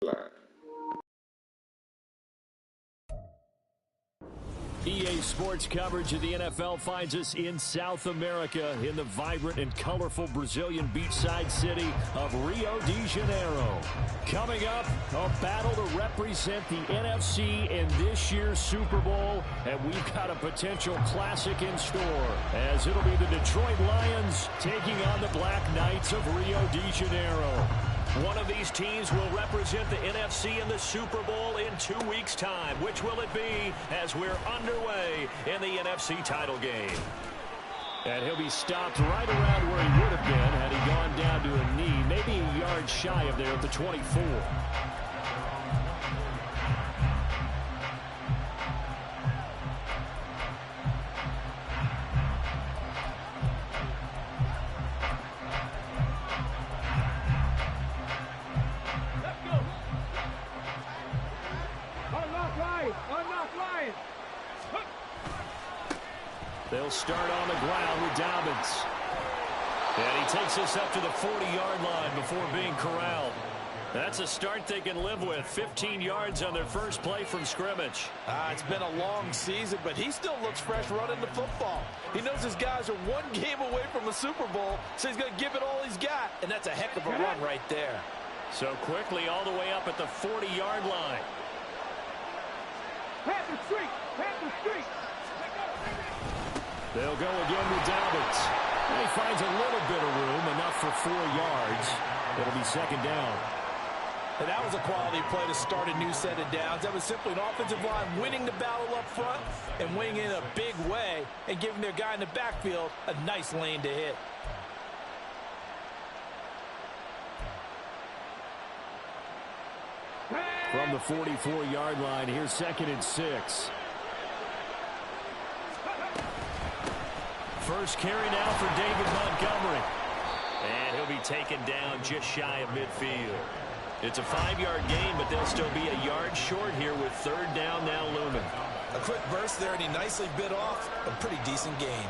line. EA Sports coverage of the NFL finds us in South America in the vibrant and colorful Brazilian beachside city of Rio de Janeiro. Coming up, a battle to represent the NFC in this year's Super Bowl, and we've got a potential classic in store, as it'll be the Detroit Lions taking on the Black Knights of Rio de Janeiro. One of these teams will represent the NFC in the Super Bowl in 2 weeks' time. Which will it be as we're underway in the NFC title game? And he'll be stopped right around where he would have been had he gone down to a knee, maybe a yard shy of there at the 24. They'll start on the ground with Dobbins. And he takes us up to the 40-yard line before being corralled. That's a start they can live with. 15 yards on their first play from scrimmage. It's been a long season, but he still looks fresh running the football. He knows his guys are one game away from the Super Bowl, so he's going to give it all he's got. And that's a heck of a run right there. So quickly all the way up at the 40-yard line. Panther Street! Panther Street! They'll go again with Dobbins. And he finds a little bit of room, enough for 4 yards. It'll be second down. And that was a quality play to start a new set of downs. That was simply an offensive line winning the battle up front and winning in a big way and giving their guy in the backfield a nice lane to hit. From the 44-yard line, here's 2nd and 6. First carry now for David Montgomery. And he'll be taken down just shy of midfield. It's a 5-yard gain, but they'll still be a yard short here with 3rd down now looming. A quick burst there, and he nicely bit off a pretty decent gain.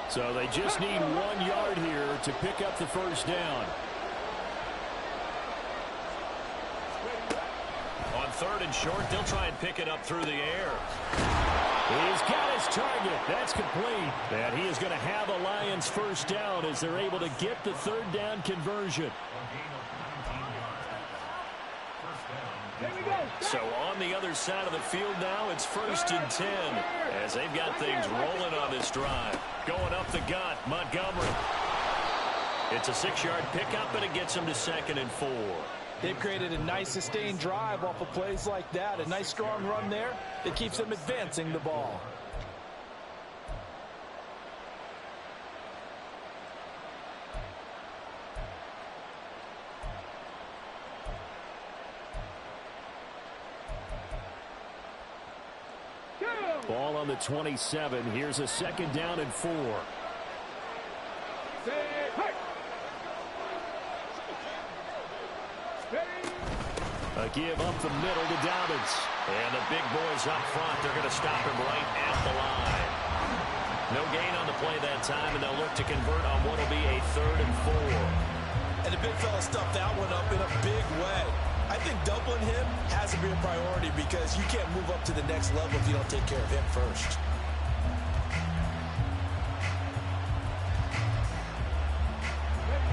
So they just need 1 yard here to pick up the first down. On 3rd and short, they'll try and pick it up through the air. He's got his target. That's complete. And he is going to have a Lions first down as they're able to get the 3rd down conversion. So on the other side of the field now, it's 1st and 10 as they've got things rolling on this drive. Going up the gut, Montgomery. It's a 6-yard pickup, and it gets him to 2nd and 4. They've created a nice sustained drive off of plays like that. A nice strong run there that keeps them advancing the ball. Ball on the 27. Here's a 2nd down and 4. A give up the middle to Dobbins. And the big boys up front, they're going to stop him right at the line. No gain on the play that time, and they'll look to convert on what will be a 3rd and 4. And the big fella stuffed that one up in a big way. I think doubling him has to be a priority because you can't move up to the next level if you don't take care of him first.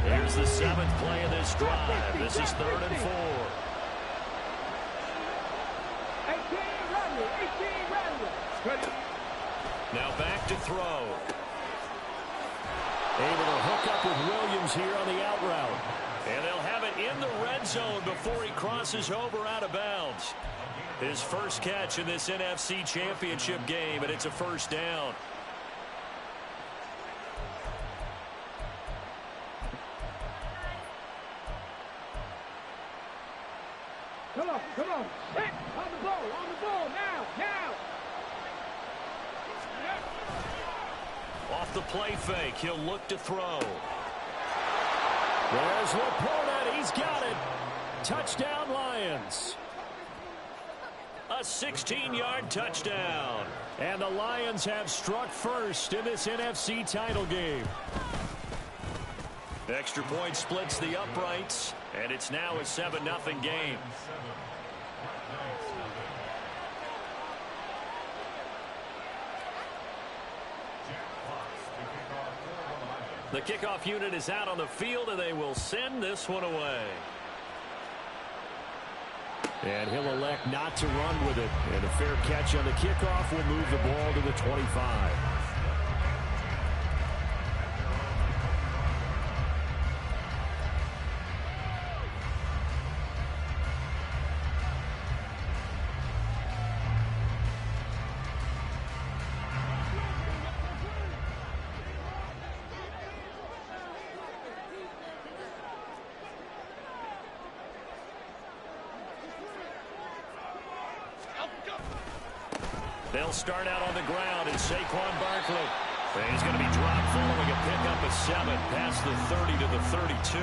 Here's the 7th play of this drive. This is 3rd and 4. 18 run. Now back to throw. Able to hook up with Williams here on the out route. And they'll have it in the red zone before he crosses over out of bounds. His first catch in this NFC Championship game, and it's a first down. Come on. Hit on the ball, now. Off the play fake, he'll look to throw. There's Laporta. He's got it. Touchdown, Lions. a 16-yard touchdown. And the Lions have struck first in this NFC title game. Extra point splits the uprights, and it's now a 7-0 game. The kickoff unit is out on the field, and they will send this one away. And he'll elect not to run with it. And a fair catch on the kickoff will move the ball to the 25. They'll start out on the ground, and Saquon Barkley. And he's going to be dropped following a pickup of 7 past the 30 to the 32.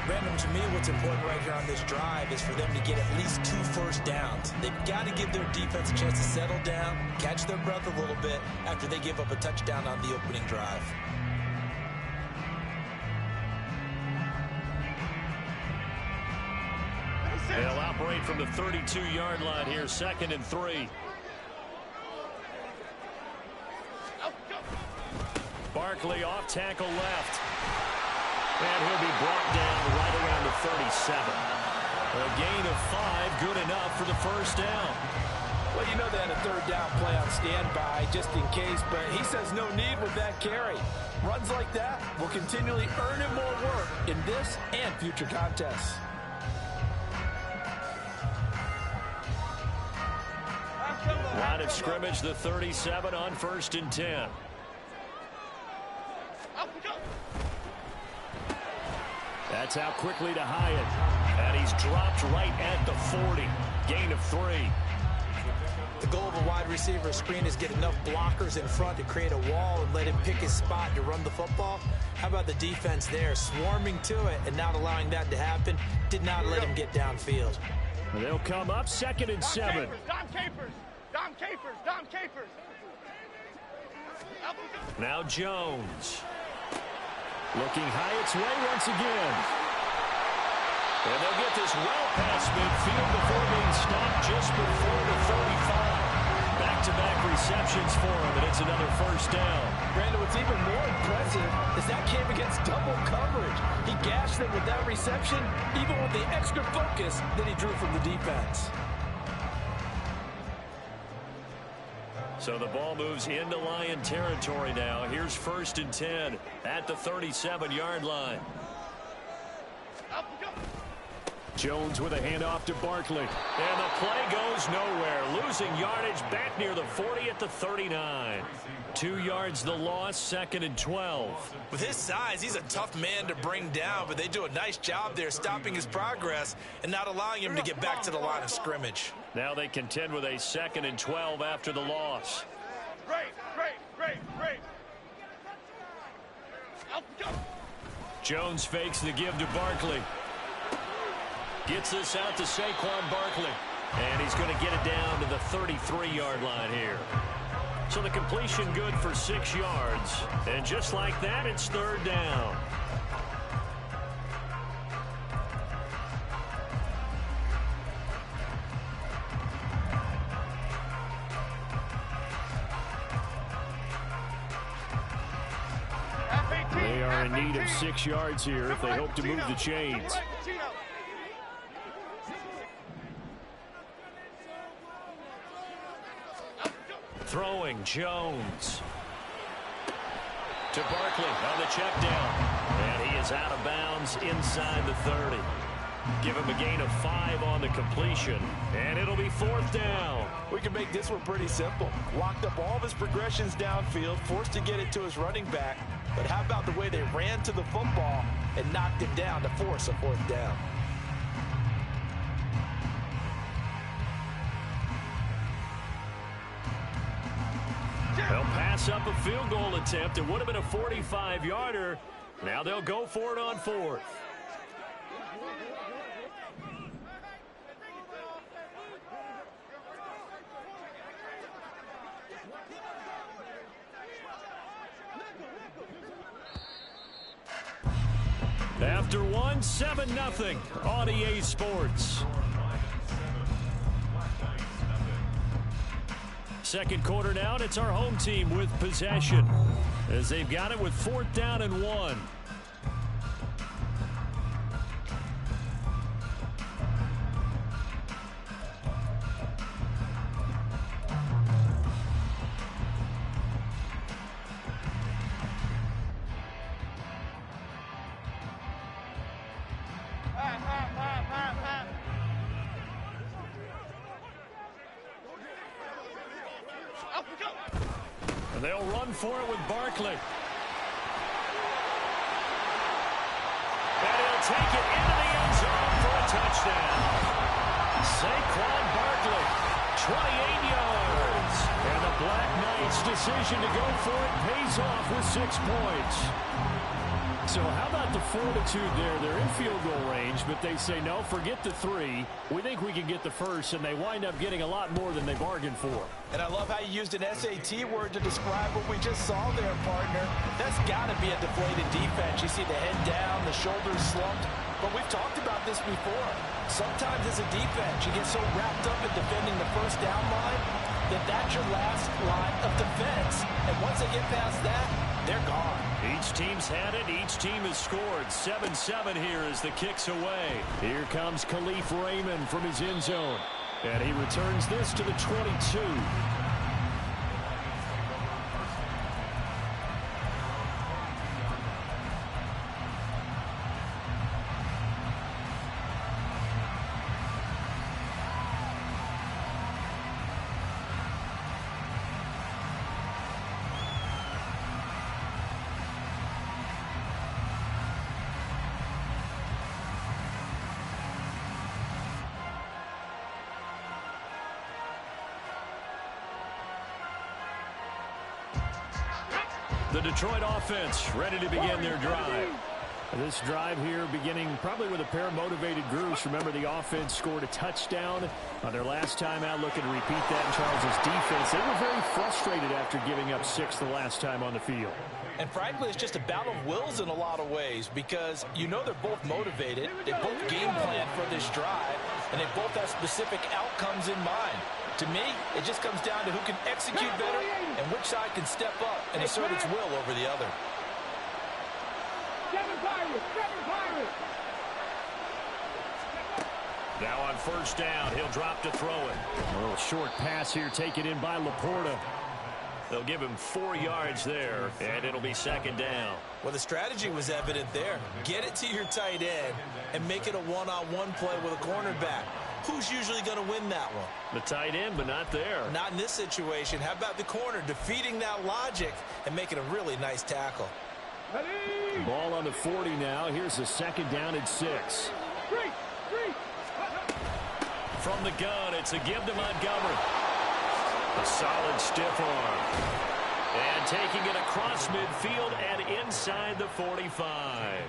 Brandon, to me, what's important right here on this drive is for them to get at least 2 first downs. They've got to give their defense a chance to settle down, catch their breath a little bit after they give up a touchdown on the opening drive. They'll operate from the 32-yard line here, 2nd and 3. Barkley off tackle left. And he'll be brought down right around the 37. A gain of 5, good enough for the first down. Well, you know they had a 3rd down play on standby just in case, but he says no need with that carry. Runs like that will continually earn him more work in this and future contests. Line of scrimmage, the 37 on 1st and 10. That's out quickly to Hyatt. And he's dropped right at the 40. Gain of 3. The goal of a wide receiver screen is get enough blockers in front to create a wall and let him pick his spot to run the football. How about the defense there, swarming to it and not allowing that to happen? Did not let him get downfield. They'll come up 2nd and 7. Dom Capers. Dom Capers. Dom Capers. Now Jones. Looking Hyatt's way once again. And they'll get this well past midfield before being stopped just before the 35. Back-to-back receptions for him, and it's another first down. Brandon, what's even more impressive is that came against double coverage. He gashed them with that reception, even with the extra focus that he drew from the defense. So the ball moves into Lion territory now. Here's 1st and 10 at the 37-yard line. Jones with a handoff to Barkley. And the play goes nowhere. Losing yardage back near the 40 at the 39. 2 yards the loss, 2nd and 12. With his size, he's a tough man to bring down, but they do a nice job there stopping his progress and not allowing him to get back to the line of scrimmage. Now they contend with a 2nd and 12 after the loss. Great. Jones fakes the give to Barkley. Gets this out to Saquon Barkley. And he's going to get it down to the 33-yard line here. So the completion good for 6 yards. And just like that, it's 3rd down. They are in need of 6 yards here if they hope to move the chains. Throwing Jones to Barkley on the check down. And he is out of bounds inside the 30. Give him a gain of 5 on the completion. And it'll be 4th down. We can make this one pretty simple. Locked up all of his progressions downfield, forced to get it to his running back. But how about the way they ran to the football and knocked him down to force a 4th down? They'll pass up a field goal attempt. It would have been a 45-yarder. Now they'll go for it on 4th. After one, 7-0 on EA Sports. Second quarter now, and it's our home team with possession as they've got it with 4th down and 1. And they'll run for it with Barkley. And he'll take it into the end zone for a touchdown. Saquon Barkley, 28 yards. And the Black Knights' decision to go for it pays off with 6 points. So how about the fortitude there? They're in field goal range, but they say, no, forget the 3. We think we can get the first, and they wind up getting a lot more than they bargained for. And I love how you used an SAT word to describe what we just saw there, partner. That's got to be a deflated defense. You see the head down, the shoulders slumped. But we've talked about this before. Sometimes as a defense, you get so wrapped up in defending the first down line that that's your last line of defense. And once they get past that, they're gone. Each team's had it. Each team has scored. 7-7 here as the kick's away. Here comes Khalif Raymond from his end zone. And he returns this to the 22. The Detroit offense ready to begin their drive. This drive here beginning probably with a pair of motivated groups. Remember, the offense scored a touchdown on their last time out, looking to repeat that in Charles' defense. They were very frustrated after giving up 6 the last time on the field. And frankly, it's just a battle of wills in a lot of ways because you know they're both motivated. They both game plan for this drive, and they both have specific outcomes in mind. To me, it just comes down to who can execute better and which side can step up and assert its will over the other. Now on first down, he'll drop to throw it. A little short pass here taken in by Laporta. They'll give him 4 yards there, and it'll be 2nd down. Well, the strategy was evident there. Get it to your tight end and make it a one-on-one play with a cornerback. Who's usually going to win that one? The tight end, but not there. Not in this situation. How about the corner defeating that logic and making a really nice tackle? Ball on the 40 now. Here's a 2nd down and 6. From the gun, it's a give to Montgomery. A solid stiff arm. And taking it across midfield and inside the 45.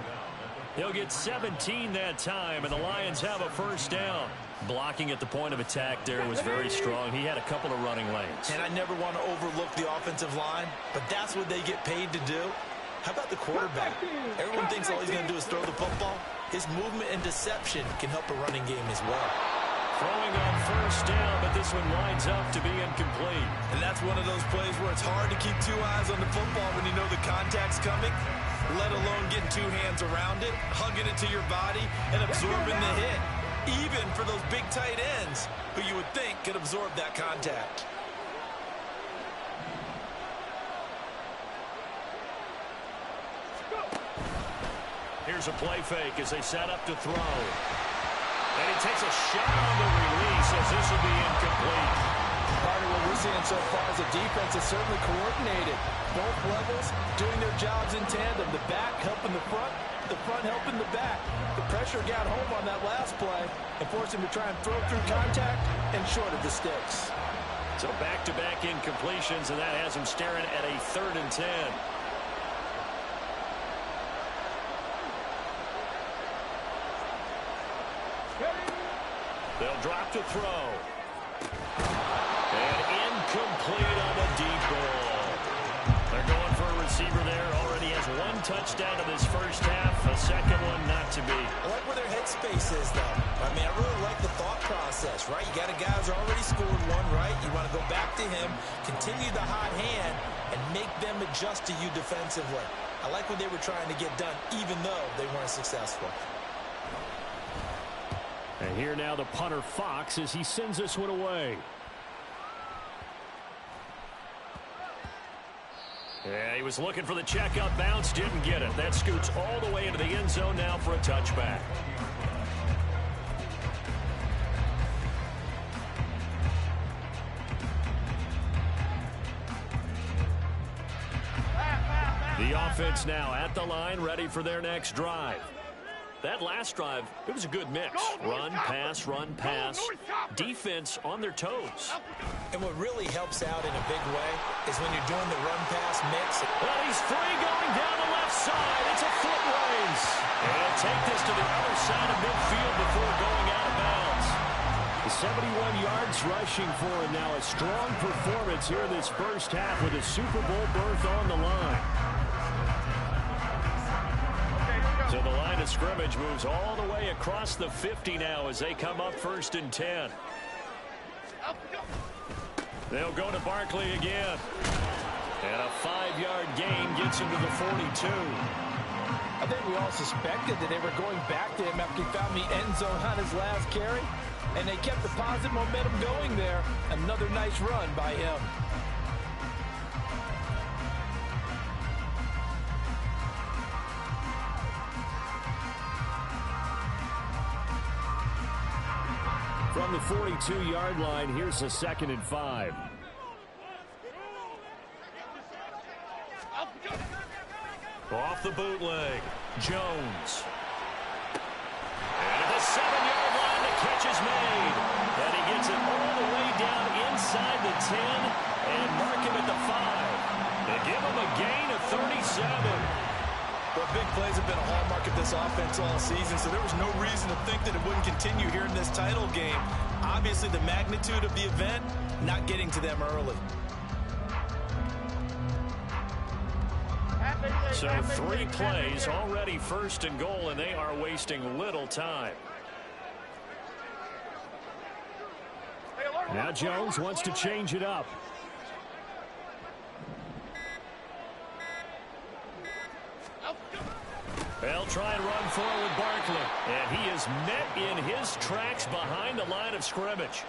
He'll get 17 that time, and the Lions have a first down. Blocking at the point of attack there was very strong. He had a couple of running lanes. And I never want to overlook the offensive line, but that's what they get paid to do. How about the quarterback? Everyone thinks all he's going to do is throw the football. His movement and deception can help a running game as well. Throwing on first down, but this one lines up to be incomplete. And that's one of those plays where it's hard to keep 2 eyes on the football when you know the contact's coming, let alone getting 2 hands around it, hugging it to your body, and absorbing the hit. Even for those big tight ends who you would think could absorb that contact. Here's a play fake as they set up to throw. And he takes a shot on the release as this will be incomplete. Part of what we're seeing so far is the defense is certainly coordinated. Both levels doing their jobs in tandem. The back helping the front helping the back. The pressure got home on that last play and forced him to try and throw through contact and short of the sticks. So back-to-back incompletions, and that has him staring at a 3rd and 10. They'll drop to throw. And incomplete on the deep ball. They're going for a receiver there. Already has 1 touchdown in this first half. A second one not to be. I like where their headspace is, though. I mean, I really like the thought process, right? You got a guy who's already scored one, right? You want to go back to him, continue the hot hand, and make them adjust to you defensively. I like what they were trying to get done, even though they weren't successful. And here now the punter Fox as he sends this one away. Yeah, he was looking for the checkup bounce, didn't get it. That scoots all the way into the end zone now for a touchback. The offense now at the line, ready for their next drive. That last drive, it was a good mix. Run, pass, defense on their toes. And what really helps out in a big way is when you're doing the run-pass mix. Well, he's free going down the left side. It's a foot race. And he'll take this to the other side of midfield before going out of bounds. The 71 yards rushing for him now. A strong performance here in this first half with a Super Bowl berth on the line. So the line of scrimmage moves all the way across the 50 now as they come up 1st and 10. They'll go to Barkley again. And a 5-yard gain gets him to the 42. I think we all suspected that they were going back to him after he found the end zone on his last carry. And they kept the positive momentum going there. Another nice run by him. From the 42-yard line, here's a 2nd and 5. Off the bootleg, Jones. And at the 7-yard line, the catch is made. And he gets it all the way down inside the 10 and mark him at the 5. They give him a gain of 37. Well, big plays have been a hallmark of this offense all season, so there was no reason to think that it wouldn't continue here in this title game. Obviously, the magnitude of the event, not getting to them early. So 3 plays, already 1st and goal, and they are wasting little time. Now Jones wants to change it up. They'll try and run forward Barkley. And he is met in his tracks behind the line of scrimmage.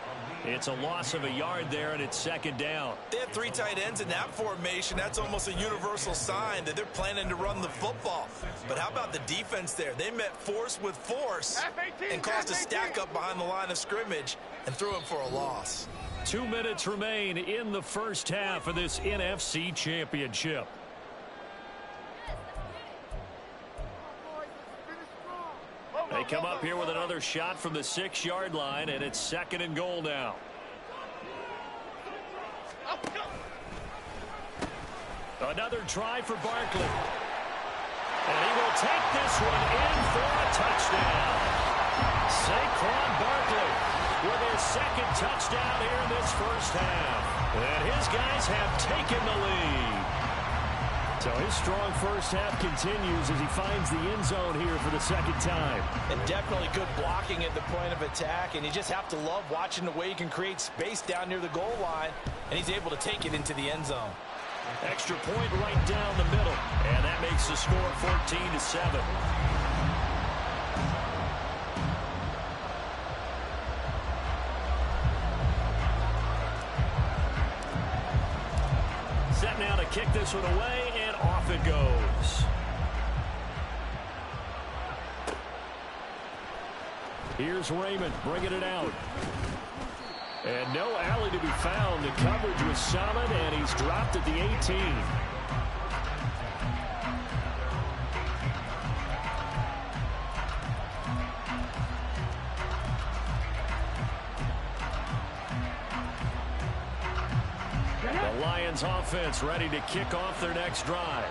It's a loss of a yard there, and it's 2nd down. They have 3 tight ends in that formation. That's almost a universal sign that they're planning to run the football. But how about the defense there? They met force with force and caused a stack up behind the line of scrimmage and threw him for a loss. 2 minutes remain in the first half of this NFC Championship. They come up here with another shot from the 6-yard line, and it's 2nd and goal now. Another try for Barkley. And he will take this one in for a touchdown. Saquon Barkley with his 2nd touchdown here in this first half. And his guys have taken the lead. So his strong first half continues as he finds the end zone here for the 2nd time. And definitely good blocking at the point of attack. And you just have to love watching the way he can create space down near the goal line. And he's able to take it into the end zone. Extra point right down the middle. And that makes the score 14-7. Set now to kick this one away, and off it goes. Here's Raymond bringing it out. And no alley to be found. The coverage was solid, and he's dropped at the 18. The Lions offense ready to kick off their next drive.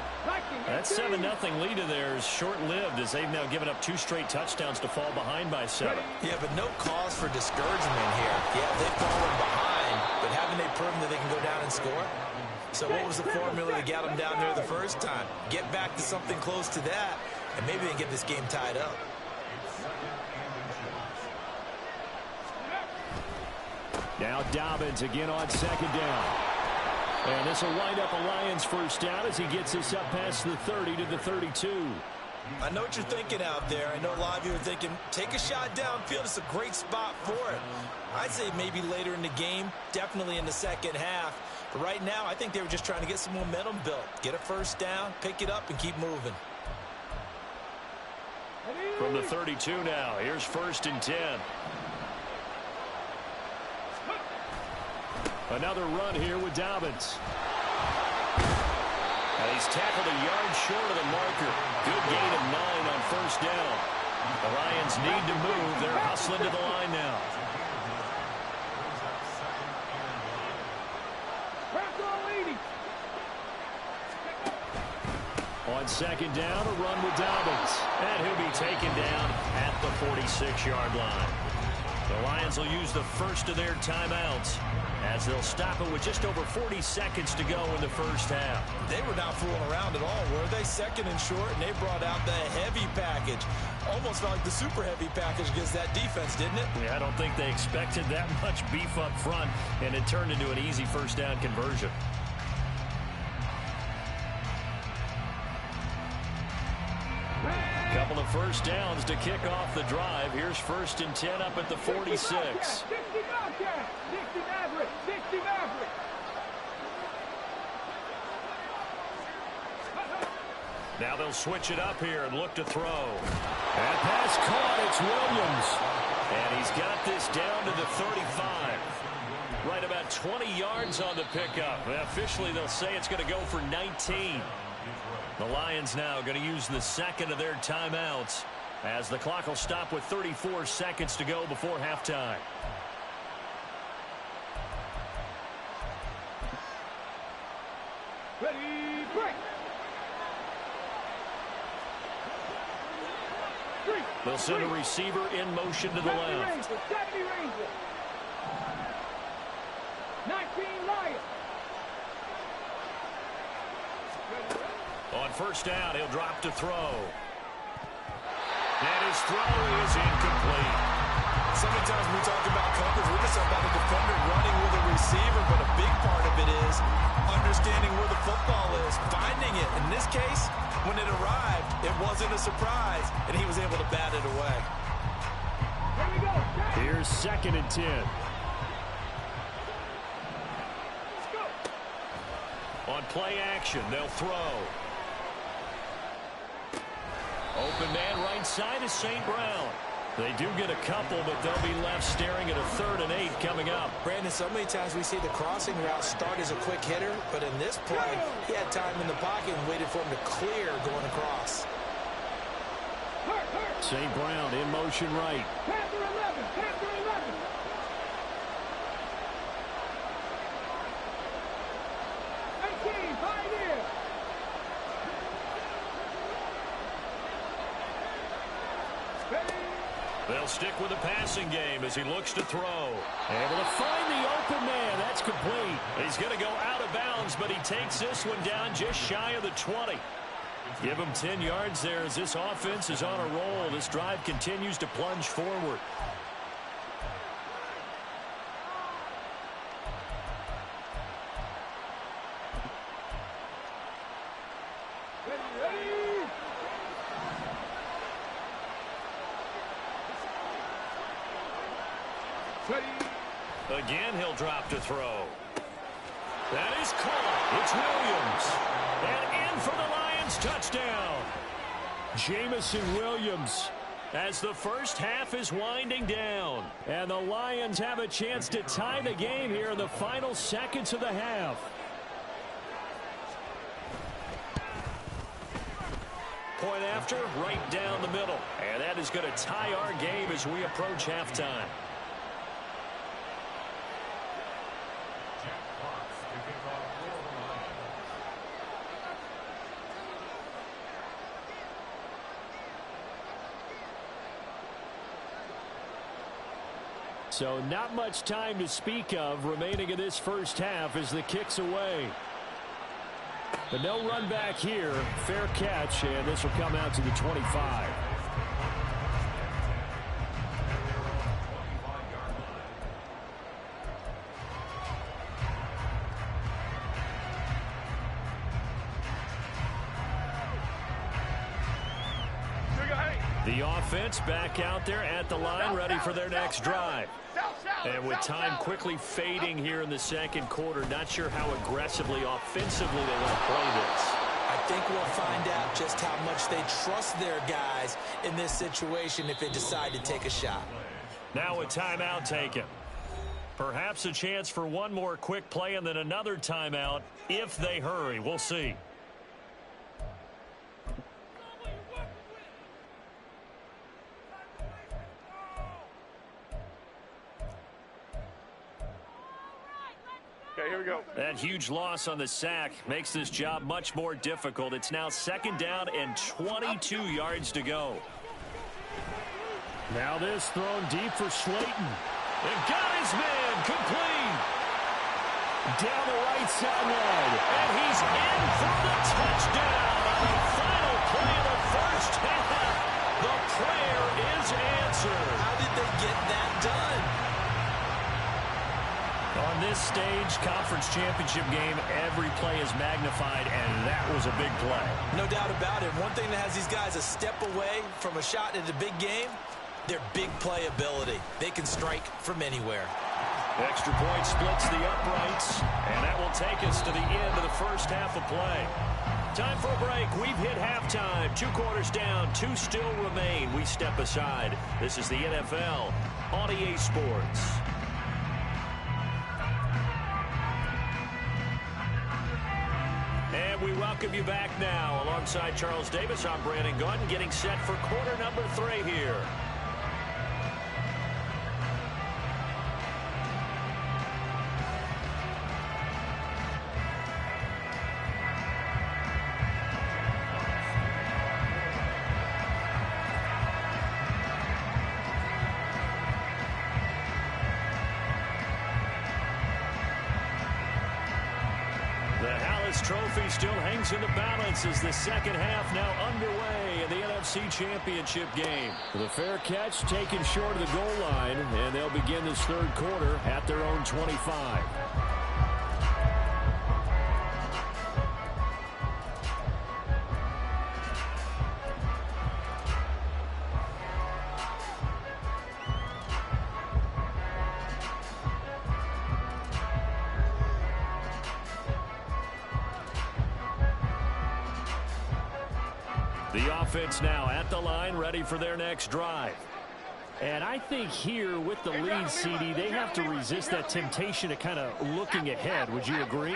That 7-0 lead of theirs short-lived as they've now given up 2 straight touchdowns to fall behind by 7. Yeah, but no cause for discouragement here. Yeah, they've fallen behind, but haven't they proven that they can go down and score? So what was the formula that got them down there the first time? Get back to something close to that, and maybe they can get this game tied up. Now Dobbins again on second down. And this will wind up a Lions first down as he gets us up past the 30 to the 32. I know what you're thinking out there. I know a lot of you are thinking, take a shot downfield. It's a great spot for it. I'd say maybe later in the game, definitely in the second half. But right now, I think they were just trying to get some momentum built. Get a first down, pick it up, and keep moving. From the 32 now, here's 1st and 10. Another run here with Dobbins. And he's tackled a yard short of the marker. Good gain of 9 on 1st down. The Lions need to move. They're hustling to the line now. On second down, a run with Dobbins. And he'll be taken down at the 46-yard line. The Lions will use the first of their timeouts as they'll stop it with just over 40 seconds to go in the first half. They were not fooling around at all, were they? 2nd and short, and they brought out the heavy package. Almost felt like the super heavy package against that defense, didn't it? Yeah, I don't think they expected that much beef up front, and it turned into an easy first down conversion. Couple of first downs to kick off the drive. Here's 1st and 10 up at the 46. Now they'll switch it up here and look to throw. That pass caught. It's Williams. And he's got this down to the 35. Right about 20 yards on the pickup. Officially, they'll say it's going to go for 19. The Lions now going to use the second of their timeouts as the clock will stop with 34 seconds to go before halftime. Ready, break. They'll send a receiver in motion to the left. 19 Lions. On 1st down, he'll drop to throw. And his throw is incomplete. So many times when we talk about coverage, we're just talking about the defender running with a receiver, but a big part of it is understanding where the football is, finding it. In this case, when it arrived, it wasn't a surprise, and he was able to bat it away. Here we go. Here's 2nd and 10. Let's go. On play action, they'll throw. Open man right side is St. Brown. They do get a couple, but they'll be left staring at a 3rd and 8 coming up. Brandon, so many times we see the crossing route start as a quick hitter, but in this play, he had time in the pocket and waited for him to clear going across. St. Brown in motion right. Panther 11, Panther 11. 18, Pioneer. They'll stick with the passing game as he looks to throw. Able to find the open man. That's complete. He's going to go out of bounds, but he takes this one down just shy of the 20. Give him 10 yards there as this offense is on a roll. This drive continues to plunge forward. Again, he'll drop to throw. That is caught. It's Williams. And in for the Lions touchdown. Jamison Williams as the first half is winding down. And the Lions have a chance to tie the game here in the final seconds of the half. Point after, right down the middle. And that is going to tie our game as we approach halftime. So not much time to speak of remaining in this first half as the kick's away. But no run back here. Fair catch, and this will come out to the 25. The offense back out there at the line, ready for their next drive. And with time quickly fading here in the second quarter, not sure how aggressively, offensively they want to play this. I think we'll find out just how much they trust their guys in this situation if they decide to take a shot. Now a timeout taken. Perhaps a chance for one more quick play and then another timeout if they hurry. We'll see. Okay, here we go. That huge loss on the sack makes this job much more difficult. It's now second down and 22 yards to go. Now this thrown deep for Slayton. And got his man complete. Down the right sideline. And he's in for the touchdown on the final play of the first half. The prayer is answered. How did they get that done? On this stage, conference championship game, every play is magnified, and that was a big play. No doubt about it. One thing that has these guys a step away from a shot in the big game, their big play ability. They can strike from anywhere. Extra point splits the uprights, and that will take us to the end of the first half of play. Time for a break. We've hit halftime. 2 quarters down, 2 still remain. We step aside. This is the NFL on EA Sports. And we welcome you back now. Alongside Charles Davis, I'm Brandon Gunn, getting set for quarter number 3 here. Trophy still hangs in the balance as the second half now underway in the NFC Championship game. The fair catch taken short of the goal line, and they'll begin this third quarter at their own 25. The offense now at the line, ready for their next drive. And I think here with the lead, CD, they have to resist that temptation of kind of looking ahead. Would you agree?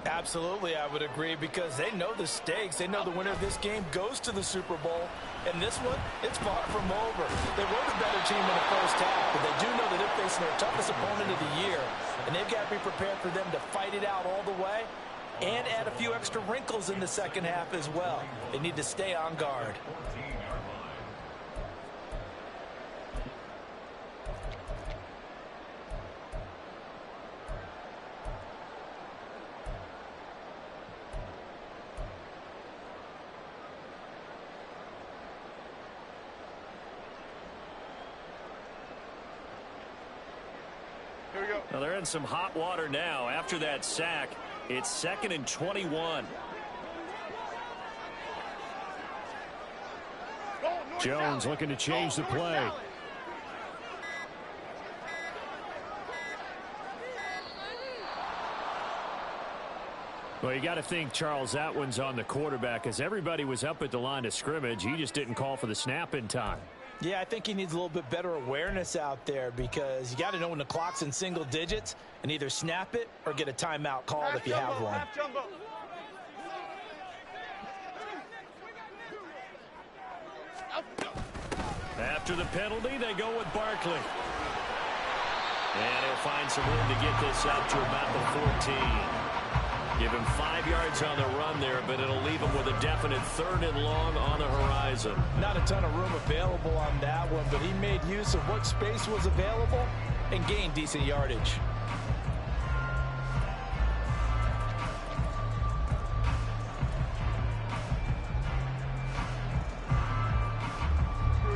Absolutely, I would agree, because they know the stakes. They know the winner of this game goes to the Super Bowl. And this one, it's far from over. They were the better team in the first half, but they do know that they're facing their toughest opponent of the year. And they've got to be prepared for them to fight it out all the way and add a few extra wrinkles in the second half as well. They need to stay on guard. Here we go. Well, they're in some hot water now. After that sack, it's 2nd and 21. Jones looking to change the play. Well, you got to think, Charles, that one's on the quarterback, as everybody was up at the line of scrimmage. He just didn't call for the snap in time. Yeah, I think he needs a little bit better awareness out there, because you got to know when the clock's in single digits and either snap it or get a timeout called if you have one. After the penalty, they go with Barkley. And he'll find some room to get this up to about the 14. Give him 5 yards on the run there, but it'll leave him with a definite 3rd and long on the horizon. Not a ton of room available on that one, but he made use of what space was available and gained decent yardage.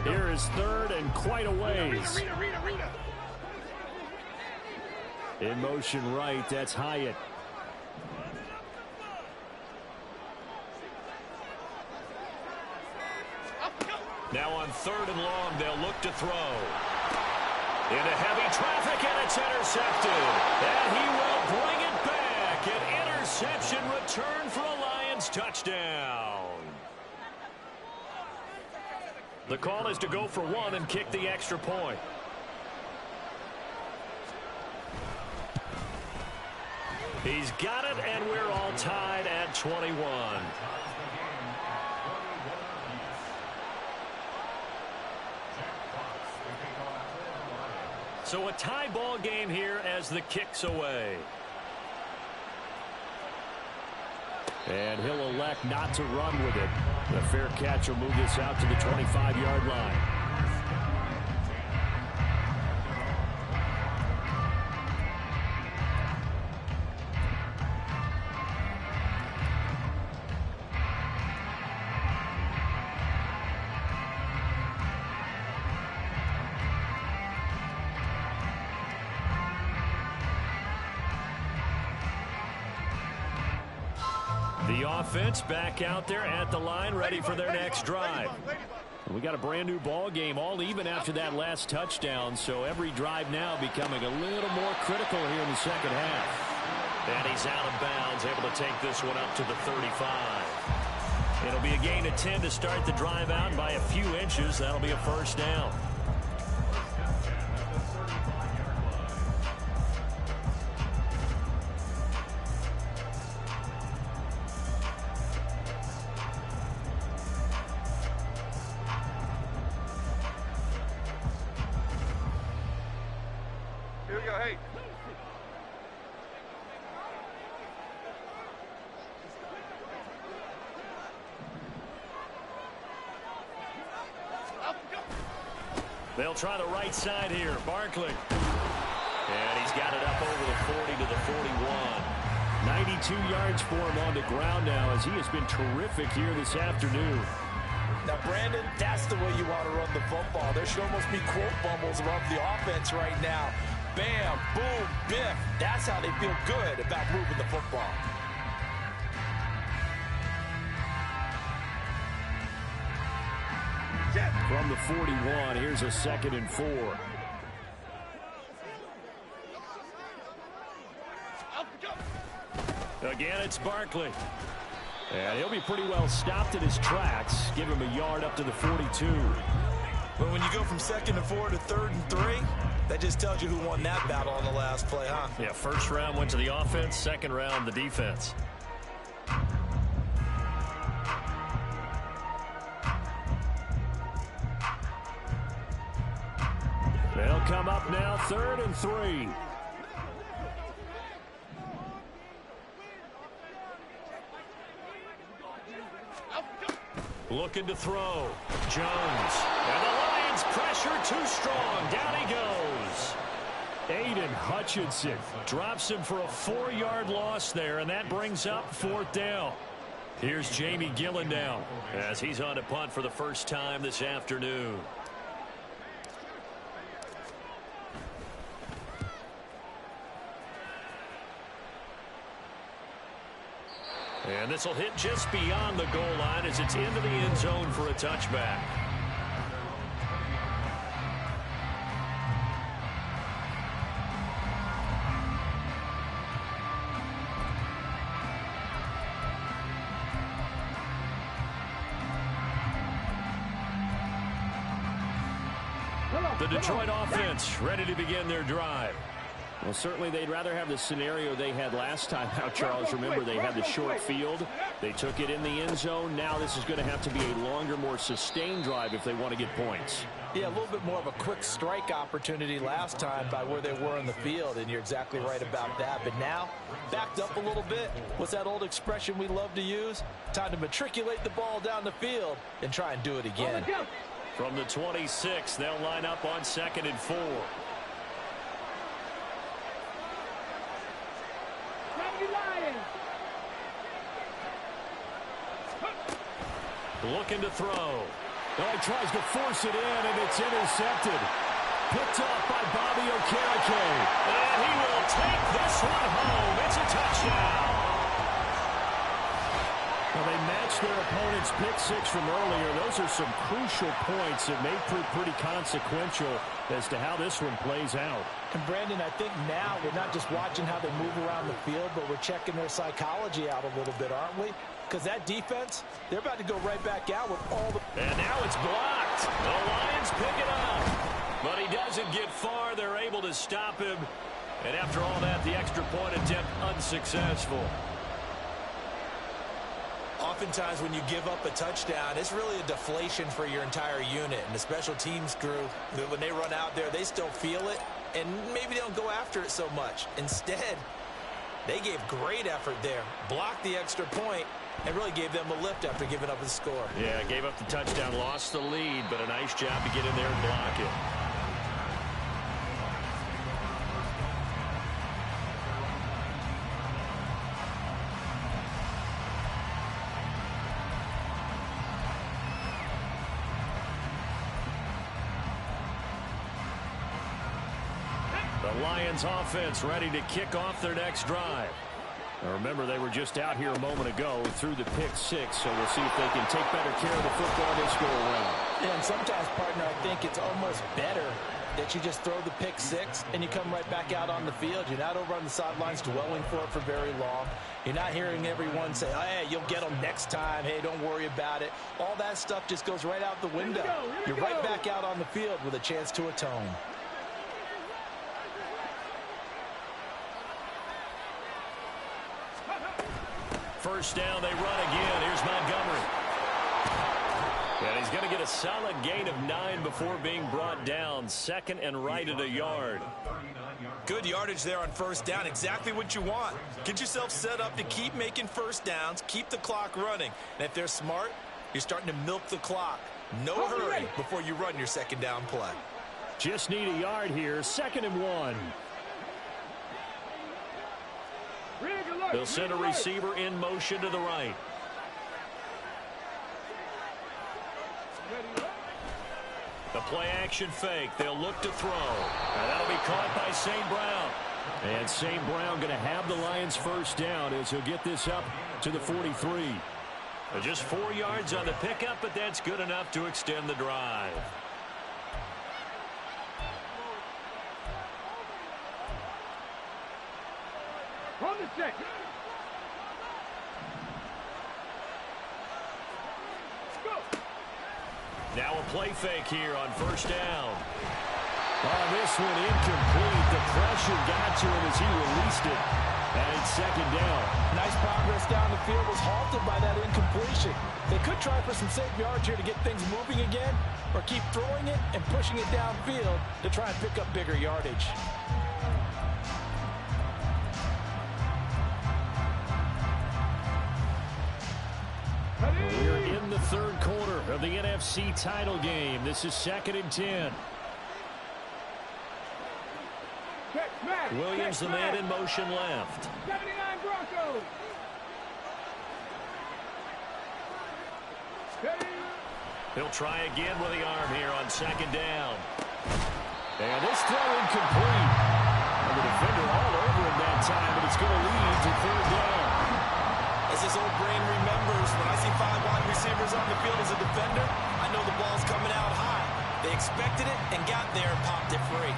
Here is third and quite a ways. In motion right, that's Hyatt. Now on third and long, they'll look to throw. Into heavy traffic, and it's intercepted. And he will bring it back. An interception return for a Lions touchdown. The call is to go for one and kick the extra point. He's got it, and we're all tied at 21. So a tie ball game here as the kick's away. And he'll elect not to run with it. The fair catch will move this out to the 25-yard line. The offense back out there at the line, ready for their next drive. We got a brand new ball game, all even after that last touchdown, so every drive now becoming a little more critical here in the second half. And he's out of bounds, able to take this one up to the 35. It'll be a gain of 10 to start the drive out by a few inches. That'll be a first down. They'll try the right side here. Barkley. And he's got it up over the 40 to the 41. 92 yards for him on the ground now as he has been terrific here this afternoon. Now, Brandon, that's the way you want to run the football. There should almost be quote bubbles above the offense right now. Bam, boom, biff. That's how they feel good about moving the football. From the 41, here's a 2nd and 4. Again, it's Barkley. And he'll be pretty well stopped in his tracks. Give him a yard up to the 42. Well, when you go from 2nd and 4 to 3rd and 3, that just tells you who won that battle on the last play, huh? Yeah, first round went to the offense, second round the defense. They'll come up now, 3rd and 3. Looking to throw. Jones. And the Lions pressure too strong. Down he goes. Aiden Hutchinson drops him for a 4-yard loss there, and that brings up 4th down. Here's Jamie Gillen now as he's on to punt for the first time this afternoon. And this will hit just beyond the goal line as it's into the end zone for a touchback. The Detroit offense ready to begin their drive. Well, certainly they'd rather have the scenario they had last time out, Charles. Remember, they had the short field. They took it in the end zone. Now this is going to have to be a longer, more sustained drive if they want to get points. Yeah, a little bit more of a quick strike opportunity last time by where they were in the field, and you're exactly right about that. But now, backed up a little bit. What's that old expression we love to use? Time to matriculate the ball down the field and try and do it again. From the 26, they'll line up on 2nd and 4. Looking to throw. Oh, he tries to force it in, and it's intercepted. Picked off by Bobby Okereke. And he will take this one home. It's a touchdown. Well, they matched their opponent's pick six from earlier. Those are some crucial points that may prove pretty consequential as to how this one plays out. And, Brandon, I think now we're not just watching how they move around the field, but we're checking their psychology out a little bit, aren't we? Because that defense, they're about to go right back out with all the... And now it's blocked. The Lions pick it up. But he doesn't get far. They're able to stop him. And after all that, the extra point attempt unsuccessful. Oftentimes when you give up a touchdown, it's really a deflation for your entire unit. And the special teams crew, when they run out there, they still feel it. And maybe they don't go after it so much. Instead, they gave great effort there. Blocked the extra point and really gave them a lift after giving up the score. Yeah, gave up the touchdown, lost the lead, but a nice job to get in there and block it. The Lions offense ready to kick off their next drive. Now remember, they were just out here a moment ago through the pick six, so we'll see if they can take better care of the football this go around. Yeah, and sometimes, partner, I think it's almost better that you just throw the pick six and you come right back out on the field. You're not over on the sidelines dwelling for it for very long. You're not hearing everyone say, oh, hey, you'll get them next time. Hey, don't worry about it. All that stuff just goes right out the window. You're right back out on the field with a chance to atone. First down, they run again. Here's Montgomery. And he's going to get a solid gain of 9 before being brought down. Second and right at a yard. Good yardage there on first down. Exactly what you want. Get yourself set up to keep making first downs, keep the clock running. And if they're smart, you're starting to milk the clock. No hurry before you run your second down play. Just need a yard here. 2nd and 1. They'll send a receiver in motion to the right. The play action fake. They'll look to throw. And that'll be caught by St. Brown. And St. Brown going to have the Lions first down as he'll get this up to the 43. Just 4 yards on the pickup, but that's good enough to extend the drive. On the check. Go. Now a play fake here on first down. Oh, this one incomplete. The pressure got to him as he released it. And it's 2nd down. Nice progress down the field was halted by that incompletion. They could try for some safe yards here to get things moving again, or keep throwing it and pushing it downfield to try and pick up bigger yardage. We're in the 3rd quarter of the NFC title game. This is 2nd and 10. Williams, the man in motion left. 79 Broncos. He'll try again with the arm here on 2nd down. And this throw incomplete. And the defender all over him that time, but it's going to lead to 3rd down. As his old brain remembers, when I see 5 wide receivers on the field as a defender, I know the ball's coming out high. They expected it and got there and popped it free.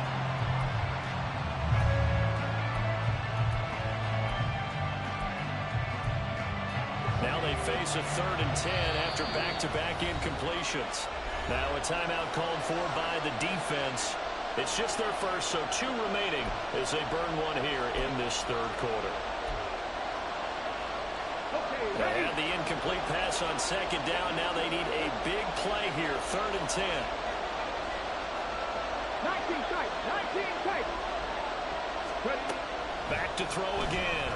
Now they face a 3rd and 10 after back-to-back incompletions. Now a timeout called for by the defense. It's just their first, so 2 remaining as they burn one here in this 3rd quarter. They had the incomplete pass on 2nd down. Now they need a big play here. 3rd and 10. 19 tight. 19 tight. Back to throw again.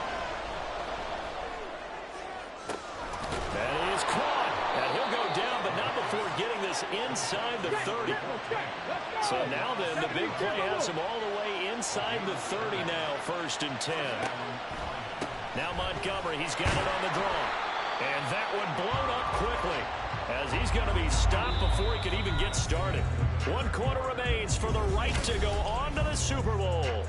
That is caught. And he'll go down, but not before getting this inside the 30. So now then, the big play has him all the way inside the 30 now. 1st and 10. Now Montgomery, he's got it on the draw. And that one blown up quickly as he's going to be stopped before he can even get started. 1 quarter remains for the right to go on to the Super Bowl.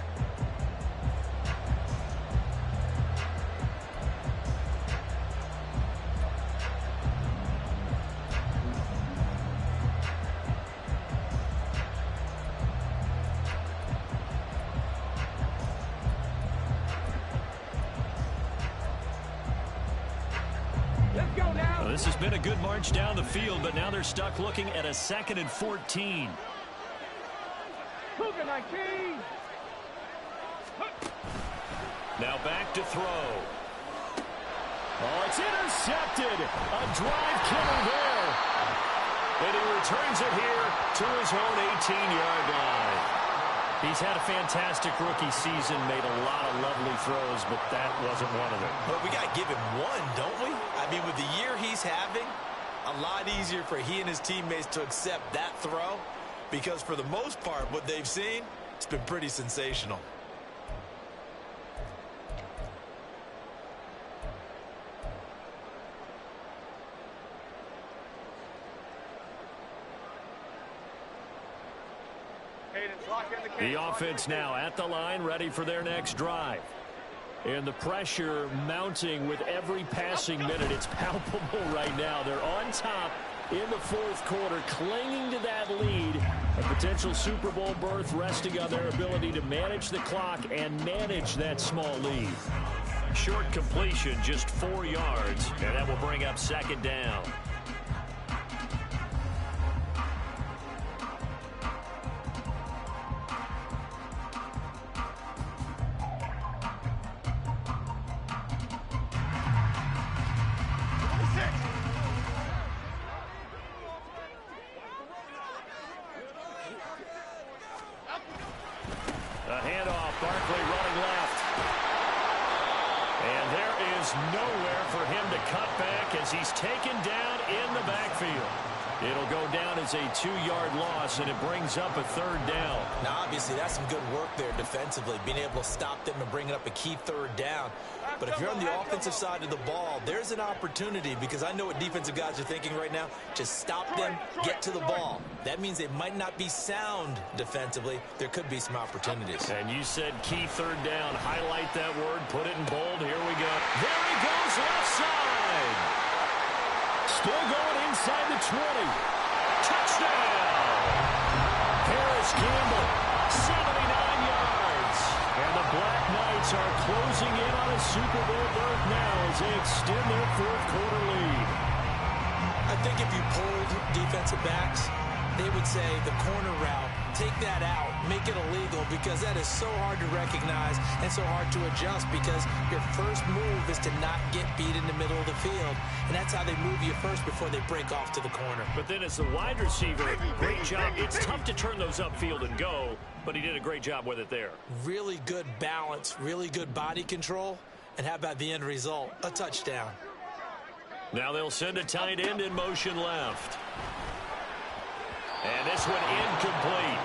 This has been a good march down the field, but now they're stuck looking at a 2nd and 14. Now back to throw. Oh, it's intercepted. A drive killer there. And he returns it here to his own 18-yard line. He's had a fantastic rookie season, made a lot of lovely throws, but that wasn't one of them. But we got to give him one, don't we? I mean, with the year he's having, a lot easier for he and his teammates to accept that throw, because for the most part, what they've seen, it's been pretty sensational. The offense now at the line, ready for their next drive. And the pressure mounting with every passing minute. It's palpable right now. They're on top in the 4th quarter, clinging to that lead. A potential Super Bowl berth resting on their ability to manage the clock and manage that small lead. Short completion, just 4 yards, and that will bring up 2nd down. A handoff, Barkley running left. And there is nowhere for him to cut back as he's taken down in the backfield. It'll go down as a 2-yard loss, and it brings up a 3rd down. Now, obviously, that's some good work there defensively, being able to stop them and bringing up a key 3rd down. But if you're on the offensive side of the ball, there's an opportunity, because I know what defensive guys are thinking right now. Just stop them, get to the ball. That means they might not be sound defensively. There could be some opportunities. And you said key 3rd down. Highlight that word. Put it in bold. Here we go. There he goes, left side. Still going inside the 20. Touchdown! Harris Campbell, 79 yards. And the Black Knights are closing in on a Super Bowl berth now as they extend their 4th quarter lead. I think if you polled defensive backs, they would say the corner route, take that out, make it illegal, because that is so hard to recognize and so hard to adjust, because your first move is to not get beat in the middle of the field. And that's how they move you first before they break off to the corner. But then as the wide receiver, great job. It's tough to turn those upfield and go, but he did a great job with it there. Really good balance, really good body control. And how about the end result? A touchdown. Now they'll send a tight end in motion left. And this one incomplete.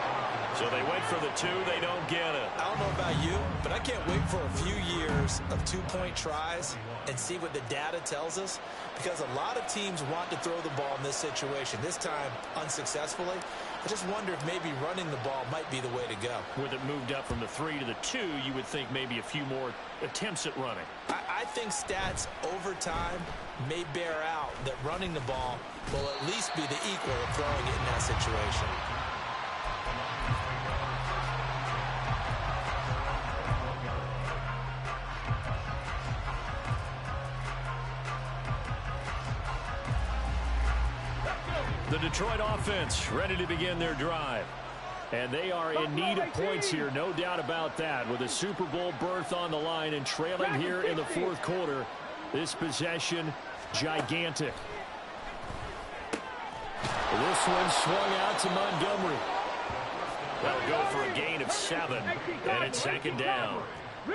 So they went for the 2. They don't get it. I don't know about you, but I can't wait for a few years of 2-point tries and see what the data tells us, because a lot of teams want to throw the ball in this situation. This time, unsuccessfully. I just wonder if maybe running the ball might be the way to go. With it moved up from the 3 to the 2, you would think maybe a few more attempts at running. I think stats over time may bear out that running the ball will at least be the equal of throwing it in that situation. The Detroit offense ready to begin their drive. And they are in need of points here, no doubt about that. With a Super Bowl berth on the line and trailing here in the 4th quarter, this possession, gigantic. This one swung out to Montgomery. They'll go for a gain of 7, and it's 2nd down.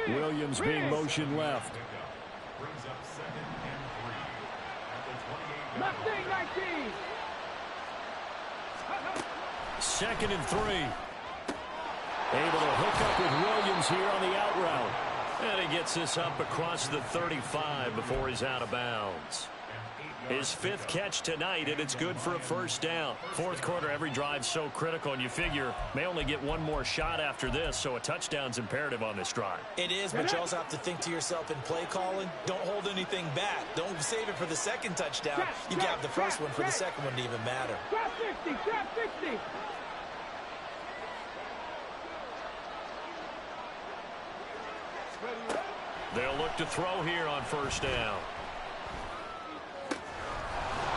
Williams being motion left. Left 19. 2nd and 3. Able to hook up with Williams here on the out route. And he gets this up across the 35 before he's out of bounds. His 5th catch tonight, and it's good for a first down. Fourth quarter, every drive's so critical, and you figure may only get one more shot after this, so a touchdown's imperative on this drive. It is, but you also have to think to yourself in play calling, don't hold anything back. Don't save it for the second touchdown. You got the first one for the second one to even matter. Drop 60, drop 60. They'll look to throw here on first down.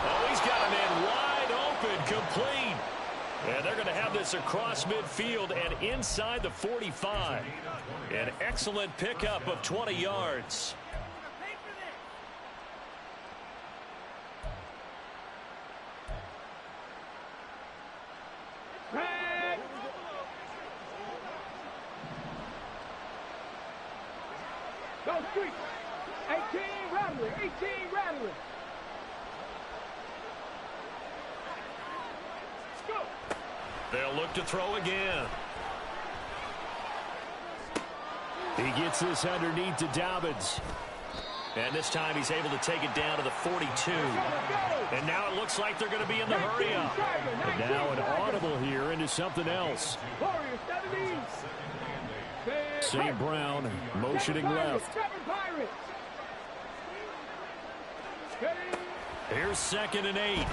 Oh, he's got a man wide open, complete. And they're going to have this across midfield and inside the 45. An excellent pickup of 20 yards. Go street. 18 Rattler, 18 Rattler. Go. They'll look to throw again. He gets this underneath to Dobbins. And this time he's able to take it down to the 42. And now it looks like they're going to be in the hurry up. And now an audible here into something else. Warriors 70. St. Brown motioning left. Here's 2nd and 8.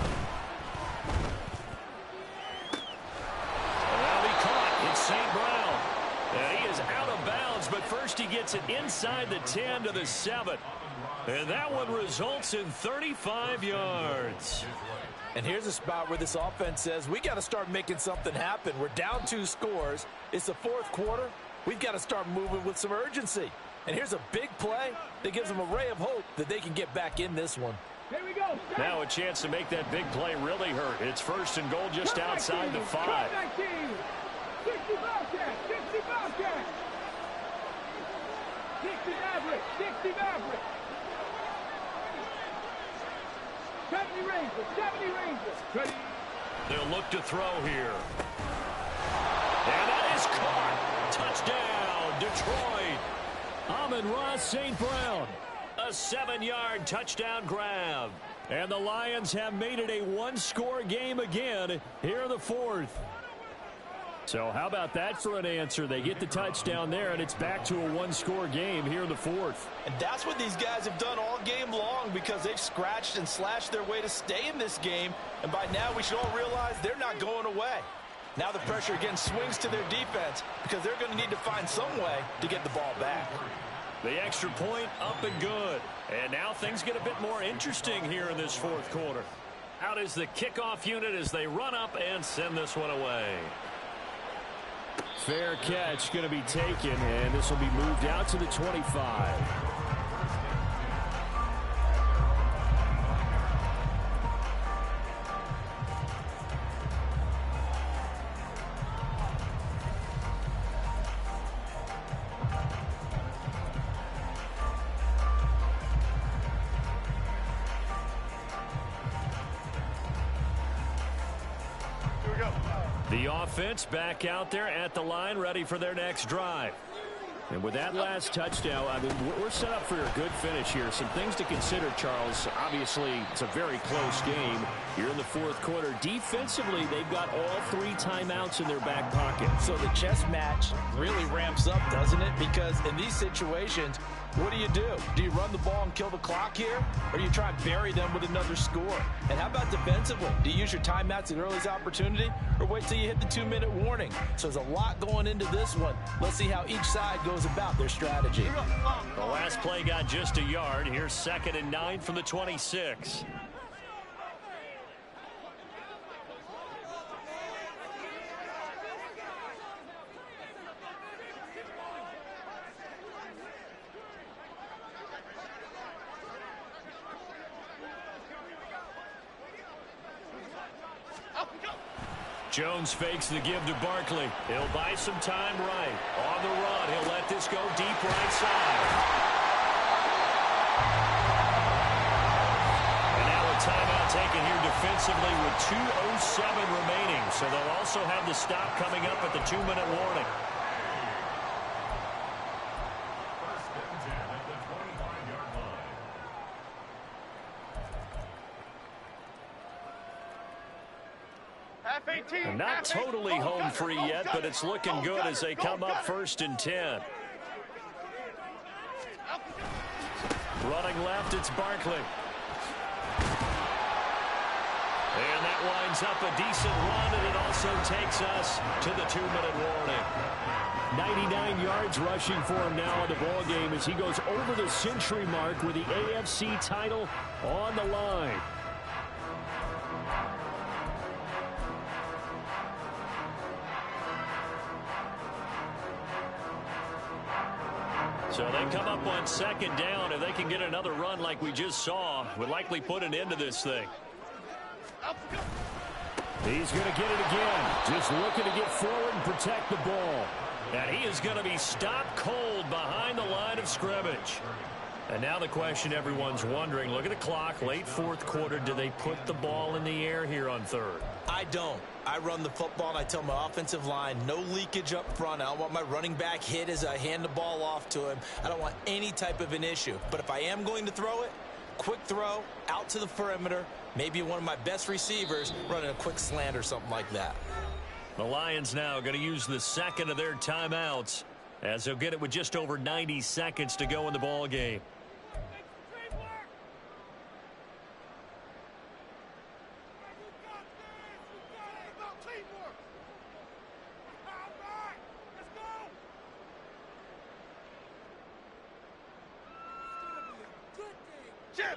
Well, he caught. It's St. Brown. And he is out of bounds, but first he gets it inside the 10 to the 7. And that one results in 35 yards. And here's a spot where this offense says, we got to start making something happen. We're down 2 scores. It's the fourth quarter. We've got to start moving with some urgency. And here's a big play that gives them a ray of hope that they can get back in this one. Here we go. Now a chance to make that big play really hurt. It's 1st and goal just outside the 5. 60 Bobcat, 60 Bobcat. 60 Maverick, 60 Maverick. 70 Rangers, 70 Rangers. Ready. They'll look to throw here. And that is caught. Touchdown, Detroit. Amon-Ra St. Brown. A 7-yard touchdown grab. And the Lions have made it a 1-score game again here in the 4th. So how about that for an answer? They get the touchdown there, and it's back to a 1-score game here in the 4th. And that's what these guys have done all game long because they've scratched and slashed their way to stay in this game. And by now we should all realize they're not going away. Now the pressure again swings to their defense because they're going to need to find some way to get the ball back. The extra point up and good. And now things get a bit more interesting here in this 4th quarter. Out is the kickoff unit as they run up and send this one away. Fair catch going to be taken, and this will be moved out to the 25. The offense back out there at the line, ready for their next drive. And with that last touchdown, I mean, we're set up for a good finish here. Some things to consider, Charles. Obviously, it's a very close game. You're in the 4th quarter. Defensively, they've got all 3 timeouts in their back pocket. So the chess match really ramps up, doesn't it? Because in these situations, what do? Do you run the ball and kill the clock here? Or do you try and bury them with another score? And how about defensively? Do you use your timeouts at earliest opportunity? Or wait till you hit the 2-minute warning? So there's a lot going into this one. Let's see how each side goes about their strategy. The last play got just a yard. Here's 2nd and 9 from the 26. Jones fakes the give to Barkley. He'll buy some time right. On the run, he'll let this go deep right side. And now a timeout taken here defensively with 2:07 remaining. So they'll also have the stop coming up at the 2-minute warning. Half 18. And not totally home free yet, but it's looking good as they come up 1st and 10. Running left, it's Barkley. And that winds up a decent run, and it also takes us to the 2-minute warning. 99 yards rushing for him now in the ball game as he goes over the century mark with the AFC title on the line. So they come up on 2nd down. If they can get another run like we just saw, would likely put an end to this thing. He's going to get it again. Just looking to get forward and protect the ball. And he is going to be stopped cold behind the line of scrimmage. And now the question everyone's wondering, look at the clock, late 4th quarter, do they put the ball in the air here on 3rd? I don't. I run the football, and I tell my offensive line, no leakage up front. I don't want my running back hit as I hand the ball off to him. I don't want any type of an issue. But if I am going to throw it, quick throw, out to the perimeter, maybe one of my best receivers running a quick slant or something like that. The Lions now going to use the 2nd of their timeouts as they'll get it with just over 90 seconds to go in the ball game.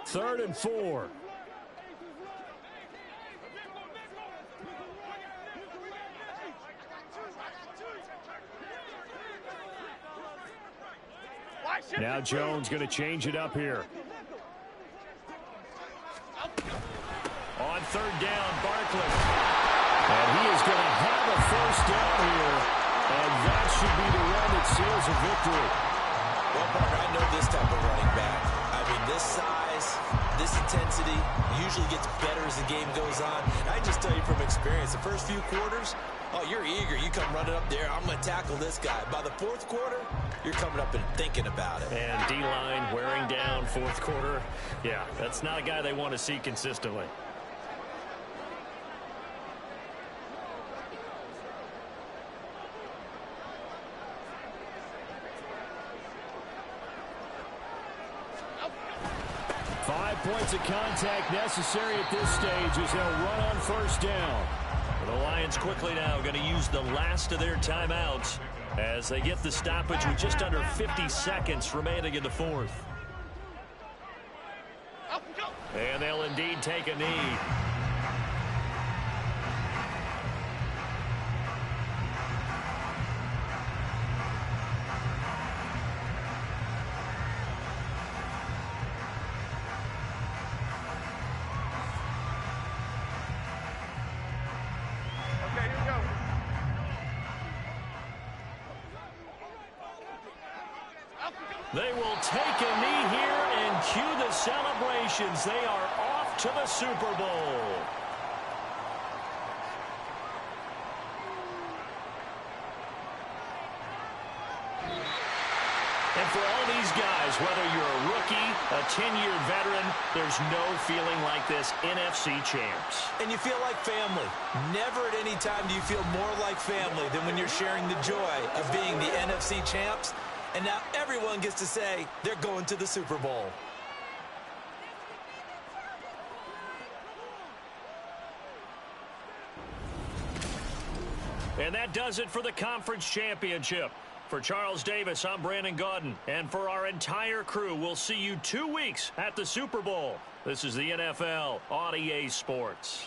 Third and 4. Now Jones going to change it up here. On 3rd down, Barkley. And he is going to have a 1st down here. And that should be the run that seals a victory. Well, partner, I know this type of running back. I mean, this size, this intensity usually gets better as the game goes on. And I just tell you from experience, the first few quarters, oh, you're eager. You come running up there, I'm going to tackle this guy. By the 4th quarter, you're coming up and thinking about it. And D-line wearing down 4th quarter. Yeah, that's not a guy they want to see consistently. Points of contact necessary at this stage as they'll run on 1st down. The Lions quickly now going to use the last of their timeouts as they get the stoppage with just under 50 seconds remaining in the 4th. And they'll indeed take a knee. They will take a knee here and cue the celebrations. They are off to the Super Bowl. And for all these guys, whether you're a rookie, a 10-year veteran, there's no feeling like this NFC champs. And you feel like family. Never at any time do you feel more like family than when you're sharing the joy of being the NFC champs. And now everyone gets to say they're going to the Super Bowl. And that does it for the conference championship. For Charles Davis, I'm Brandon Gaudin. And for our entire crew, we'll see you 2 weeks at the Super Bowl. This is the NFL on EA Sports.